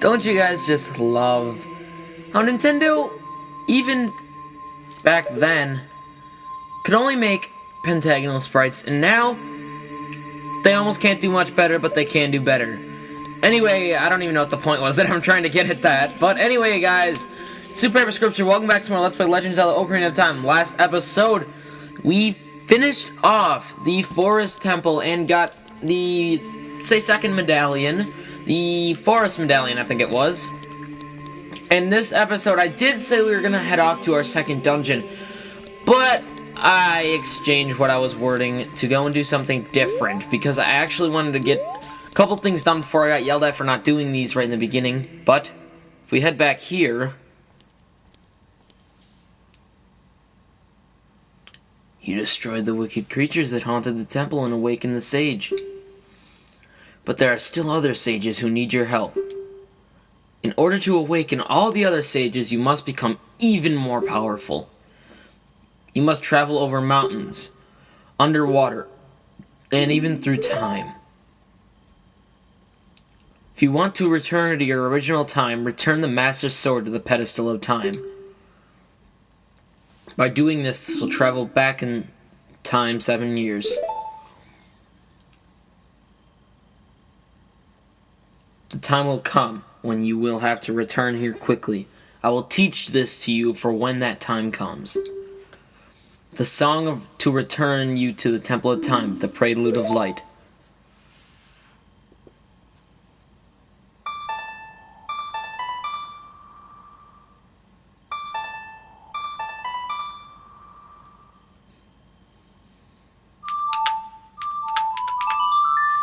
Don't you guys just love how Nintendo, even back then, could only make pentagonal sprites, and now they almost can't do much better, but they can do better. Anyway, I don't even know what the point was that I'm trying to get at that. But anyway, guys, Super Hyper Scripture, welcome back to more Let's Play Legend of Zelda Ocarina of Time. Last episode, we finished off the Forest Temple and got the, second medallion. The Forest Medallion, I think it was. In this episode, I did say we were going to head off to our second dungeon, but I exchanged what I was wording to go and do something different, because I actually wanted to get a couple things done before I got yelled at for not doing these right in the beginning. But if we head back here, you destroyed the wicked creatures that haunted the temple and awakened the sage. But there are still other sages who need your help. In order to awaken all the other sages, you must become even more powerful. You must travel over mountains, underwater, and even through time. If you want to return to your original time, return the Master's Sword to the pedestal of time. By doing this will travel back in time 7 years. The time will come when you will have to return here quickly. I will teach this to you for when that time comes. The song to return you to the Temple of Time, the Prelude of Light.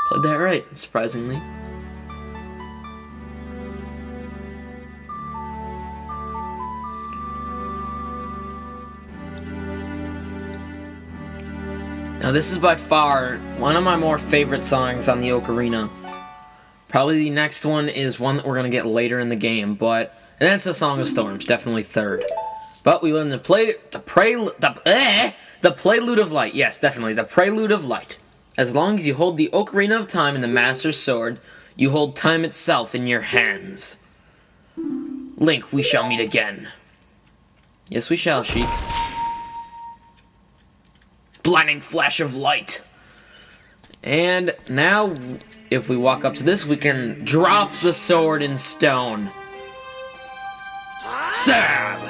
Played that right, surprisingly. Now this is by far one of my more favorite songs on the Ocarina. Probably the next one is one that we're going to get later in the game, and that's the Song of Storms, definitely third. But we learned the Prelude of Light, yes, definitely, the Prelude of Light. As long as you hold the Ocarina of Time in the Master's Sword, you hold time itself in your hands. Link, we shall meet again. Yes, we shall, Sheik. Blinding flash of light. And now, if we walk up to this, we can drop the sword in stone. Stab!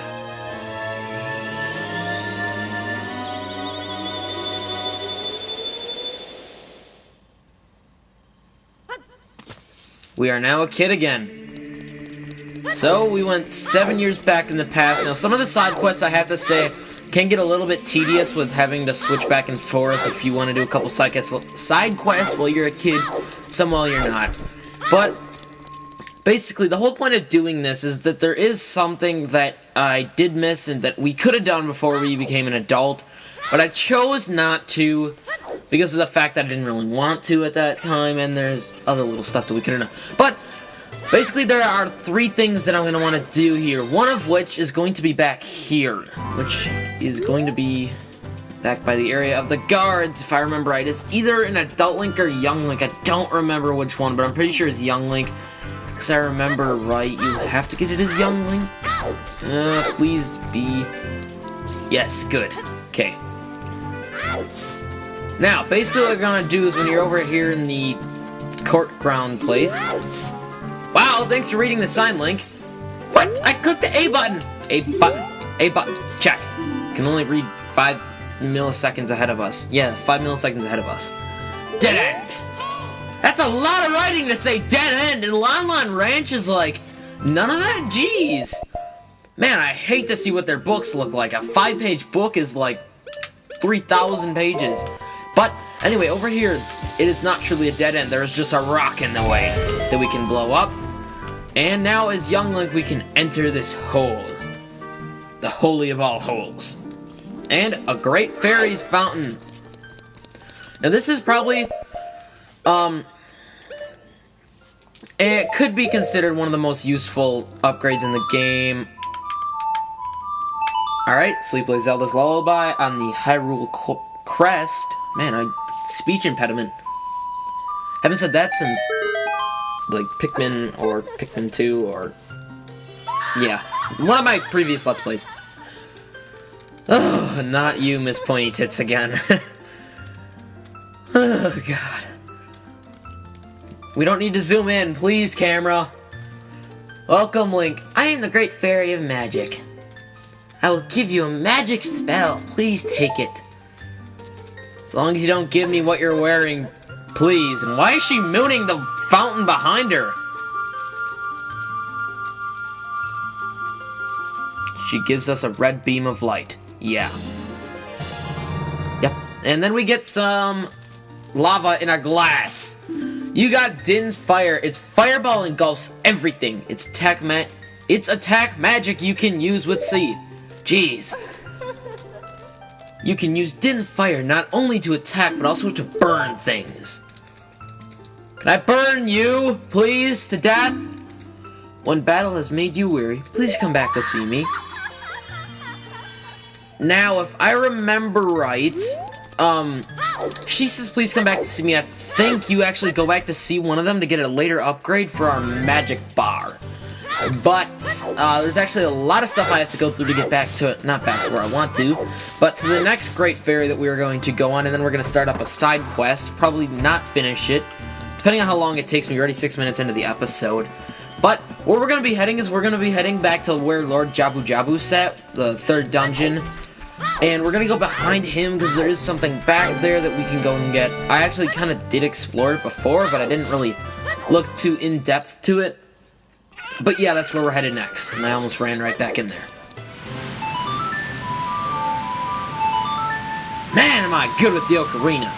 We are now a kid again. So, we went 7 years back in the past. Now, some of the side quests, I have to say, can get a little bit tedious with having to switch back and forth if you want to do a couple side quests while you're a kid, some while you're not. But basically, the whole point of doing this is that there is something that I did miss and that we could have done before we became an adult, but I chose not to because of the fact that I didn't really want to at that time, and there's other little stuff that we could have done. But basically, there are 3 things that I'm going to want to do here, one of which is going to be back here, which is going to be back by the area of the guards, if I remember right. It's either an adult Link or young Link. I don't remember which one, but I'm pretty sure it's young Link, because I remember right, you have to get it as young Link. Please be... Yes, good. Okay. Now, basically what we're going to do is when you're over here in the court ground place... Wow, thanks for reading the sign, Link. What? I clicked the A button! A button. A button. Check. Can only read 5 milliseconds ahead of us. Yeah, 5 milliseconds ahead of us. Dead end! That's a lot of writing to say dead end, and Lon Lon Ranch is like, none of that? Jeez. Man, I hate to see what their books look like. A 5-page book is like 3,000 pages. But, anyway, over here, it is not truly a dead end. There is just a rock in the way that we can blow up. And now, as young Link, we can enter this hole. The holy of all holes. And a great fairy's fountain. Now, this is probably, it could be considered one of the most useful upgrades in the game. Alright, Sleepless Zelda's Lullaby on the Hyrule Crest. Man, speech impediment. Haven't said that since like Pikmin or Pikmin 2 or... Yeah, one of my previous Let's Plays. Oh, not you, Miss Pointy Tits again. Oh, God. We don't need to zoom in, please, camera. Welcome, Link. I am the Great Fairy of Magic. I will give you a magic spell. Please take it. As long as you don't give me what you're wearing, please. And why is she mooning the fountain behind her? She gives us a red beam of light. Yeah. Yep. And then we get some lava in a glass. You got Din's fire. Its fireball engulfs everything. It's attack magic you can use with Seed. Jeez. You can use Din's fire not only to attack, but also to burn things. Can I burn you, please, to death? When battle has made you weary, please come back to see me. Now, if I remember right, she says please come back to see me. I think you actually go back to see one of them to get a later upgrade for our magic bar. But, there's actually a lot of stuff I have to go through to get back to it. Not back to where I want to, but to the next Great Fairy that we are going to go on, and then we're going to start up a side quest. Probably not finish it, depending on how long it takes me. We're already 6 minutes into the episode. But, where we're going to be heading is we're going to be heading back to where Lord Jabu Jabu sat, the 3rd dungeon. And we're going to go behind him because there is something back there that we can go and get. I actually kind of did explore it before, but I didn't really look too in-depth to it. But yeah, that's where we're headed next, and I almost ran right back in there. Man, am I good with the Ocarina.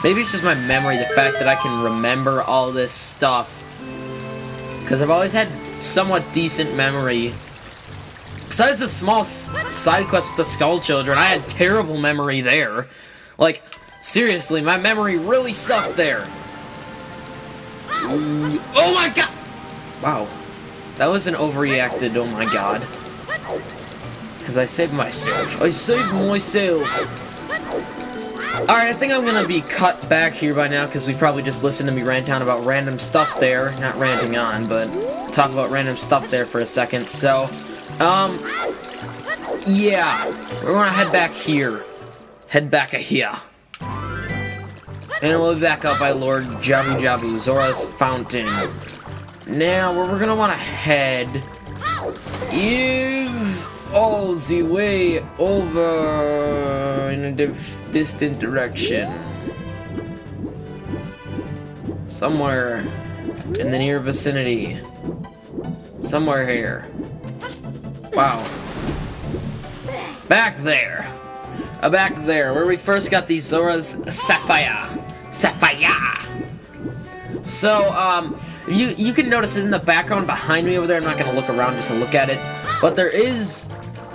Maybe it's just my memory, the fact that I can remember all this stuff. Because I've always had somewhat decent memory. Besides the small side quest with the Skull Children, I had terrible memory there. Like, seriously, my memory really sucked there. Oh my god! Wow. That was an overreacted oh my god. Because I saved myself. I saved myself! Alright, I think I'm gonna be cut back here by now because we probably just listened to me rant on about random stuff there. Not ranting on, but talk about random stuff there for a second. So, yeah. We're gonna head back here. Head back here. And we'll be back up by Lord Jabu Jabu, Zora's Fountain. Now, where we're gonna want to head is all the way over in a distant direction. Somewhere in the near vicinity. Somewhere here. Wow. Back there. Back there, where we first got the Zora's Sapphire. So, you can notice it in the background behind me over there. I'm not going to look around just to look at it. But there is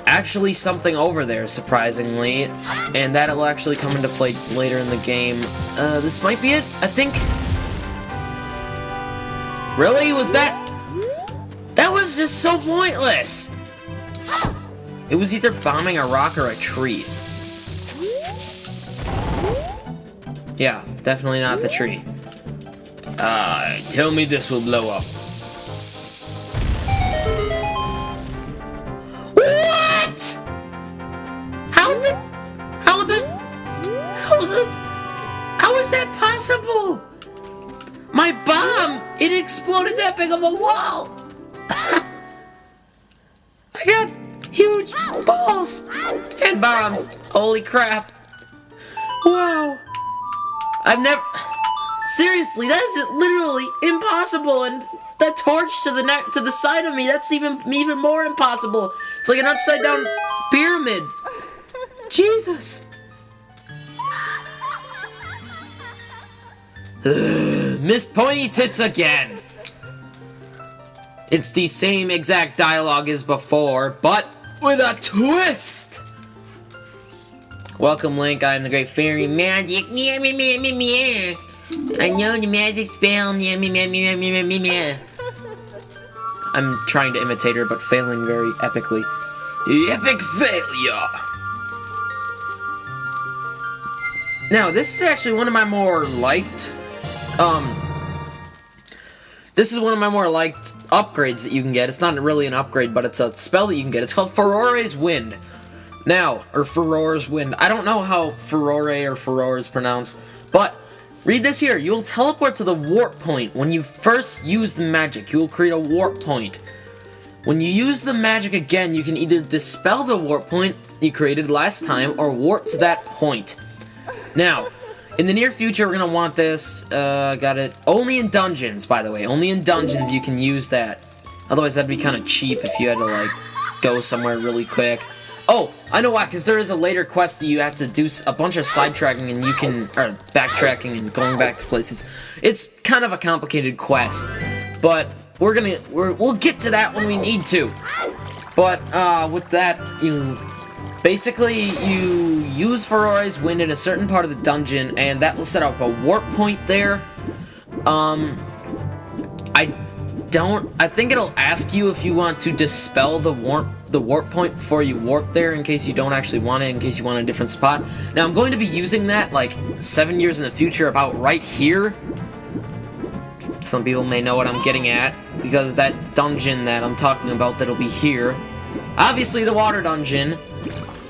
actually something over there, surprisingly. And that will actually come into play later in the game. This might be it, I think. Really? Was that... That was just so pointless! It was either bombing a rock or a tree. Yeah, definitely not the tree. Tell me this will blow up. What? How is that possible? My bomb, it exploded that big of a wall. I got huge balls and bombs. Holy crap. Wow. I've never... Seriously, that is literally impossible, and that torch to the side of me, that's even more impossible. It's like an upside down pyramid. Jesus. Miss Pointy Tits again. It's the same exact dialogue as before, but with a twist. Welcome, Link. I'm the Great Fairy Magic. Meow, meow, meow, meow, meow. I know the magic spell. Meow, meow, meow, meow, meow, meow, meow. I'm trying to imitate her, but failing very epically. Epic failure. Now, this is actually one of my more liked, this is one of my more liked upgrades that you can get. It's not really an upgrade, but it's a spell that you can get. It's called Furore's Wind. Now, or Furore's Wind. I don't know how Furore or Furore is pronounced, but read this here. You will teleport to the warp point. When you first use the magic, you will create a warp point. When you use the magic again, you can either dispel the warp point you created last time, or warp to that point. Now, in the near future, we're going to want this, got it, only in dungeons, by the way. Only in dungeons you can use that. Otherwise, that'd be kind of cheap if you had to, like, go somewhere really quick. Oh, I know why, because there is a later quest that you have to do a bunch of sidetracking and you can, or backtracking and going back to places. It's kind of a complicated quest, but we'll get to that when we need to. But, with that, you use Furore's Wind in a certain part of the dungeon, and that will set up a warp point there. I think it'll ask you if you want to dispel the warp point before you warp there, in case you don't actually want it, in case you want a different spot. Now, I'm going to be using that, like, 7 years in the future, about right here. Some people may know what I'm getting at, because that dungeon that I'm talking about that'll be here. Obviously, the water dungeon,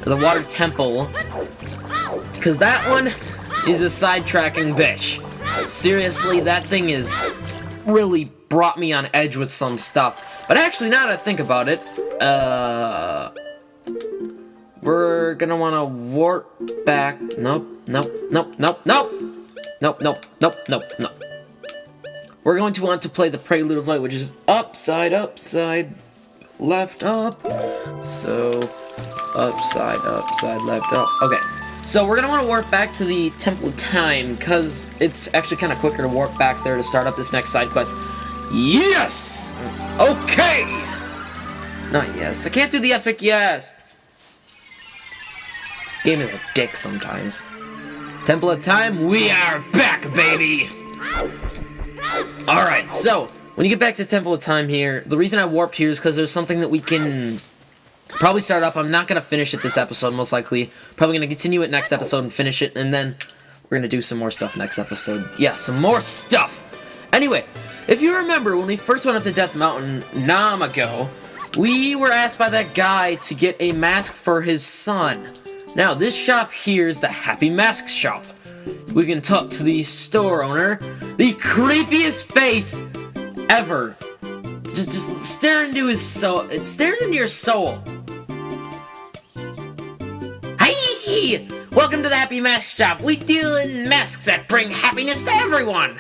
the water temple, because that one is a sidetracking bitch. Seriously, that thing is really brought me on edge with some stuff. But actually, now that I think about it, we're gonna want to warp back. Nope. We're going to want to play the Prelude of Light, which is upside, left, up. So, upside, left, up. Okay. So, we're going to want to warp back to the Temple of Time, because it's actually kind of quicker to warp back there to start up this next side quest. Yes! Okay! Not yes. I can't do the epic yes. Game is a dick sometimes. Temple of Time, we are back, baby! Alright, so, when you get back to Temple of Time here, the reason I warped here is because there's something that we can probably start up. I'm not going to finish it this episode, most likely. Probably going to continue it next episode and finish it, and then we're going to do some more stuff next episode. Yeah, some more stuff! Anyway, if you remember, when we first went up to Death Mountain, long ago, we were asked by that guy to get a mask for his son. Now, this shop here is the Happy Mask shop. We can talk to the store owner. The creepiest face ever. Just stare into his soul. It stares into your soul. Hey! Welcome to the Happy Mask shop. We deal in masks that bring happiness to everyone.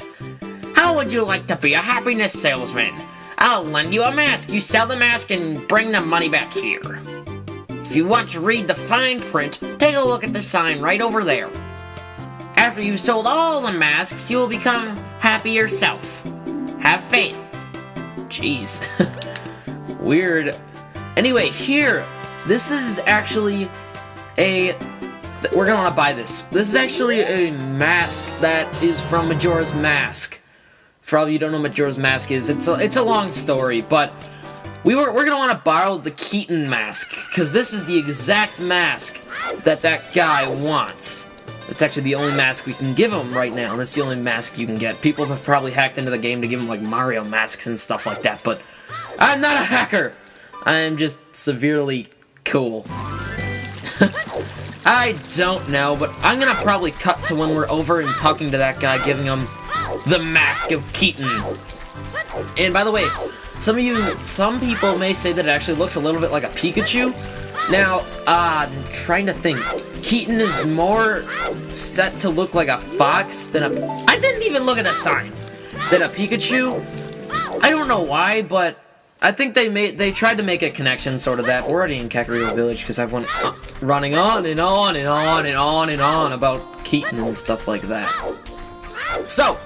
How would you like to be a happiness salesman? I'll lend you a mask. You sell the mask and bring the money back here. If you want to read the fine print, take a look at the sign right over there. After you've sold all the masks, you will become happy yourself. Have faith. Jeez. Weird. Anyway, here, this is actually a... we're gonna want to buy this. This is actually a mask that is from Majora's Mask. For all of you who don't know what Majora's Mask is, it's a long story, but we're gonna want to borrow the Keaton mask, because this is the exact mask that guy wants. It's actually the only mask we can give him right now, and that's the only mask you can get. People have probably hacked into the game to give him, like, Mario masks and stuff like that, but I'm not a hacker! I am just severely cool. I don't know, but I'm gonna probably cut to when we're over and talking to that guy, giving him the Mask of Keaton. And by the way, some people may say that it actually looks a little bit like a Pikachu. Now, I'm trying to think. Keaton is more set to look like a fox than a... I didn't even look at the sign! Than a Pikachu. I don't know why, but I think they tried to make a connection, sort of that. We're already in Kakariko Village, because I've went running on and on and on and on and on about Keaton and stuff like that. So,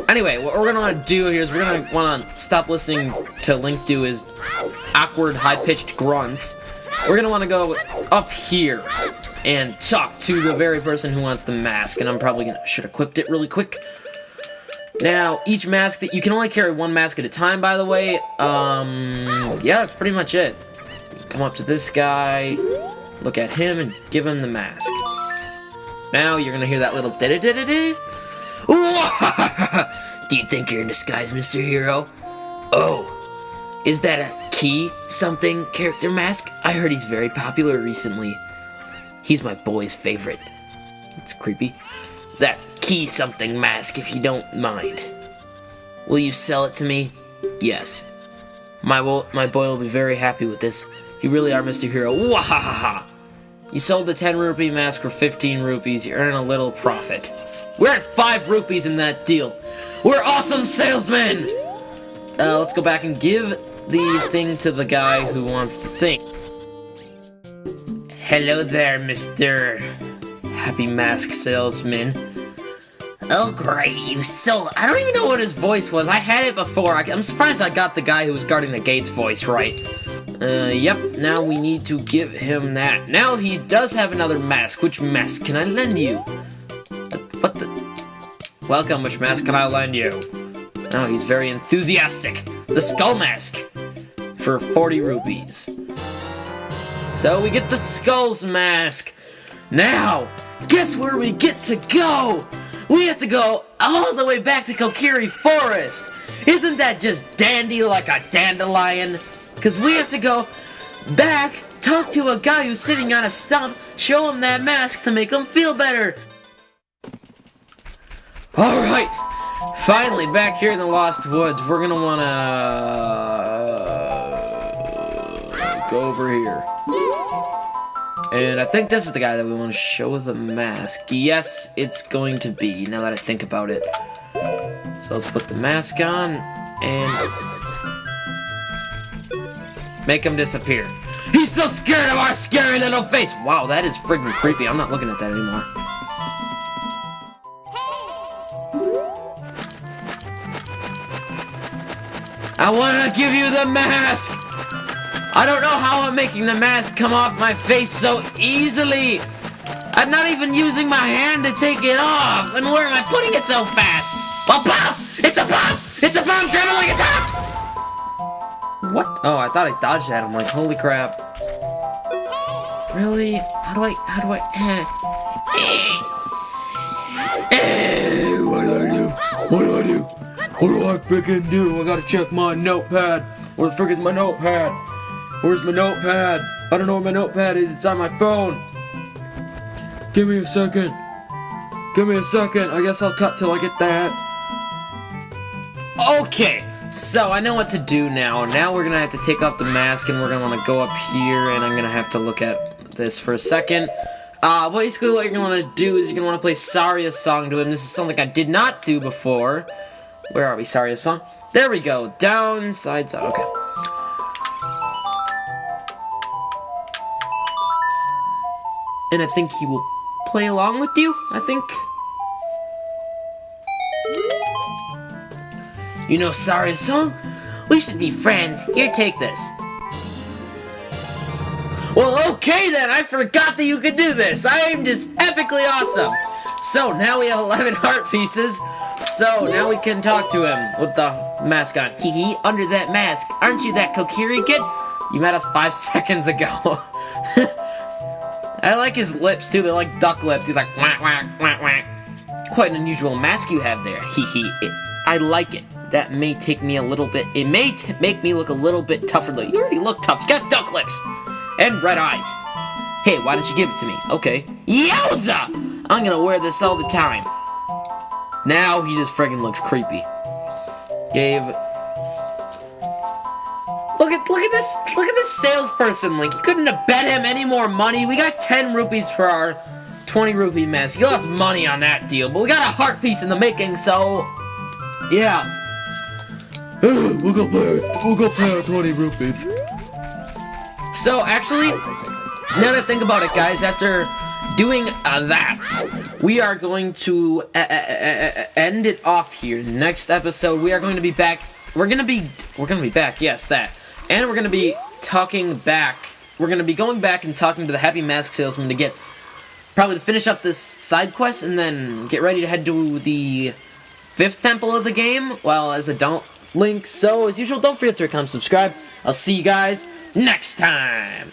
anyway, what we're going to do here is we're going to want to stop listening to Link do his awkward, high-pitched grunts. We're going to want to go up here and talk to the very person who wants the mask, and I'm probably going to... should equip it really quick. Now, each mask... you can only carry one mask at a time, by the way. Yeah, that's pretty much it. Come up to this guy, look at him, and give him the mask. Now you're gonna hear that little da-da-da-da-da. Do you think you're in disguise, Mr. Hero? Oh, is that a key something character mask? I heard he's very popular recently. He's my boy's favorite. It's creepy. That key something mask, if you don't mind. Will you sell it to me? Yes. My boy will be very happy with this. You really are Mr. Hero. Wahahaha! You sold the 10 rupee mask for 15 rupees. You earn a little profit. We're at 5 rupees in that deal. We're awesome salesmen! Let's go back and give the thing to the guy who wants the thing. Hello there, Mr. Happy Mask Salesman. Oh great, you sold. I don't even know what his voice was. I had it before. I'm surprised I got the guy who was guarding the gate's voice right. Yep, now we need to give him that. Now he does have another mask. Which mask can I lend you? What the? Welcome, which mask can I lend you? Oh, he's very enthusiastic. The skull mask. For 40 rupees. So we get the skull's mask. Now, guess where we get to go? We have to go all the way back to Kokiri Forest. Isn't that just dandy like a dandelion? Because we have to go back, talk to a guy who's sitting on a stump, show him that mask to make him feel better. Alright, finally back here in the Lost Woods, we're gonna wanna go over here. And I think this is the guy that we want to show the mask. Yes, it's going to be, now that I think about it. So let's put the mask on, and make him disappear. He's so scared of our scary little face! Wow, that is friggin' creepy. I'm not looking at that anymore. I want to give you the mask! I don't know how I'm making the mask come off my face so easily! I'm not even using my hand to take it off! And where am I putting it so fast? A bomb! It's a bomb! It's a bomb! Grab it like it's hot! What? Oh, I thought I dodged that. I'm like, holy crap. Really? How do I... What do I do? What do I do? What do I freaking do? I gotta check my notepad. Where the frick is my notepad? Where's my notepad? I don't know where my notepad is. It's on my phone. Give me a second. Give me a second. I guess I'll cut till I get that. Okay. So I know what to do now. Now we're gonna have to take off the mask and we're gonna want to go up here and I'm gonna have to look at this for a second. Basically what you're gonna want to do is you're gonna want to play Saria's song to him. This is something I did not do before. Where are we? Saria's song? There we go. Down, sides up. Okay. And I think he will play along with you, I think. You know Saria's song? We should be friends. Here, take this. Well, okay then. I forgot that you could do this. I am just epically awesome. So, now we have 11 heart pieces. So, now we can talk to him with the mask on. Hee under that mask. Aren't you that Kokiri kid? You met us 5 seconds ago. I like his lips, too. They're like duck lips. He's like, whack, whack, whack, whack. Quite an unusual mask you have there. Hee. I like it. That may take me a little bit... It may make me look a little bit tougher. You already look tough. You got duck lips. And red eyes. Hey, why don't you give it to me? Okay. Yowza! I'm gonna wear this all the time. Now he just friggin' looks creepy. Look at this salesperson, Link. You couldn't have bet him any more money. We got 10 rupees for our 20 rupee mask. You lost money on that deal, but we got a heart piece in the making, so yeah. We'll go play our 20 rupees. So actually, now that I think about it, guys, after doing that, we are going to end it off here. Next episode, we are going to be back. We're gonna be back. Yes, that. And we're gonna be talking back. We're gonna be going back and talking to the Happy Mask Salesman to probably to finish up this side quest and then get ready to head to the 5th temple of the game. Well, as a Link. So as usual, don't forget to comment, subscribe. I'll see you guys next time.